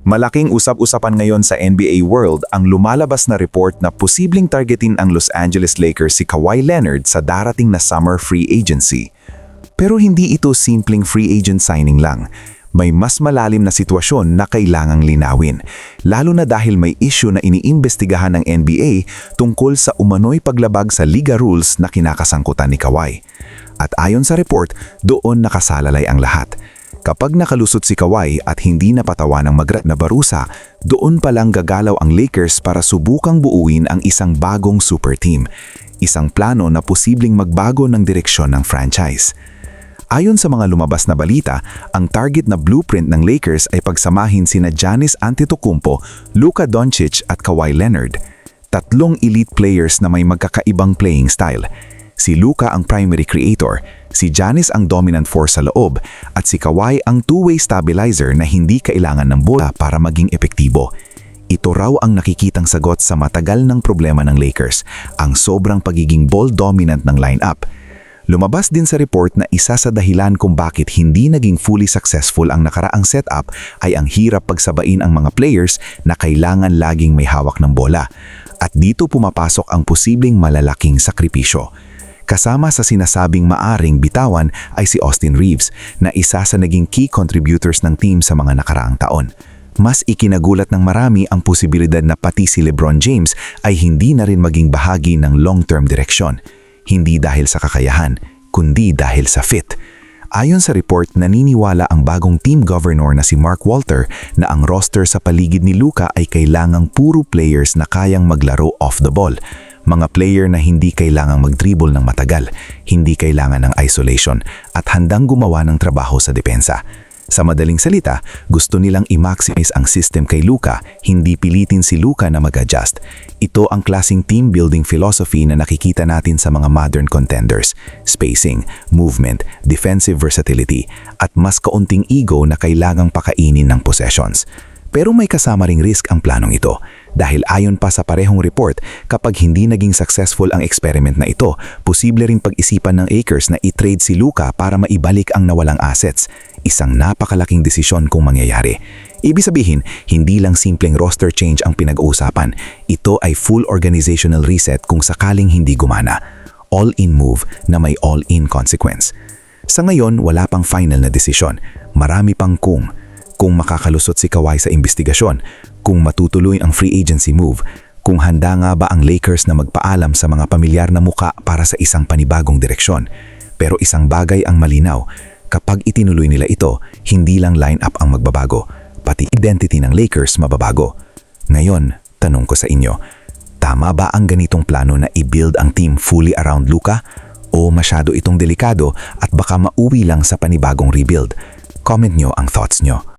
Malaking usap-usapan ngayon sa NBA World ang lumalabas na report na posibleng targetin ang Los Angeles Lakers si Kawhi Leonard sa darating na summer free agency. Pero hindi ito simpleng free agent signing lang. May mas malalim na sitwasyon na kailangang linawin, lalo na dahil may issue na iniimbestigahan ng NBA tungkol sa umano'y paglabag sa liga rules na kinakasangkutan ni Kawhi. At ayon sa report, doon nakasalalay ang lahat. Kapag nakalusot si Kawhi at hindi napatawan ng magrat na barusa, doon palang gagalaw ang Lakers para subukang buuin ang isang bagong super team. Isang plano na posibleng magbago ng direksyon ng franchise. Ayon sa mga lumabas na balita, ang target na blueprint ng Lakers ay pagsamahin sina Giannis Antetokounmpo, Luka Doncic at Kawhi Leonard. Tatlong elite players na may magkakaibang playing style. Si Luka ang primary creator, si Giannis ang dominant force sa loob, at si Kawhi ang two-way stabilizer na hindi kailangan ng bola para maging epektibo. Ito raw ang nakikitang sagot sa matagal ng problema ng Lakers, ang sobrang pagiging ball-dominant ng lineup. Lumabas din sa report na isa sa dahilan kung bakit hindi naging fully successful ang nakaraang setup ay ang hirap pagsabain ang mga players na kailangan laging may hawak ng bola. At dito pumapasok ang posibleng malalaking sakripisyo. Kasama sa sinasabing maaring bitawan ay si Austin Reeves na isa sa naging key contributors ng team sa mga nakaraang taon. Mas ikinagulat ng marami ang posibilidad na pati si LeBron James ay hindi na rin maging bahagi ng long-term direksyon. Hindi dahil sa kakayahan, kundi dahil sa fit. Ayon sa report, naniniwala ang bagong team governor na si Mark Walter na ang roster sa paligid ni Luka ay kailangang puro players na kayang maglaro off the ball. Mga player na hindi kailangang mag-dribble ng matagal, hindi kailangan ng isolation, at handang gumawa ng trabaho sa depensa. Sa madaling salita, gusto nilang i-maximize ang system kay Luka, hindi pilitin si Luka na mag-adjust. Ito ang klaseng team building philosophy na nakikita natin sa mga modern contenders. Spacing, movement, defensive versatility, at mas kaunting ego na kailangang pakainin ng possessions. Pero may kasama ring risk ang planong ito. Dahil ayon pa sa parehong report, kapag hindi naging successful ang experiment na ito, posible ring pag-isipan ng Lakers na i-trade si Luka para maibalik ang nawalang assets. Isang napakalaking desisyon kung mangyayari. Ibig sabihin, hindi lang simpleng roster change ang pinag-uusapan. Ito ay full organizational reset kung sakaling hindi gumana. All-in move na may all-in consequence. Sa ngayon, wala pang final na desisyon. Marami pang kung makakalusot si Kawhi sa investigasyon, kung matutuloy ang free agency move, kung handa nga ba ang Lakers na magpaalam sa mga pamilyar na muka para sa isang panibagong direksyon. Pero isang bagay ang malinaw, kapag itinuloy nila ito, hindi lang lineup ang magbabago, pati identity ng Lakers mababago. Ngayon, tanong ko sa inyo, tama ba ang ganitong plano na i-build ang team fully around Luka? O masyado itong delikado at baka mauwi lang sa panibagong rebuild? Comment nyo ang thoughts nyo.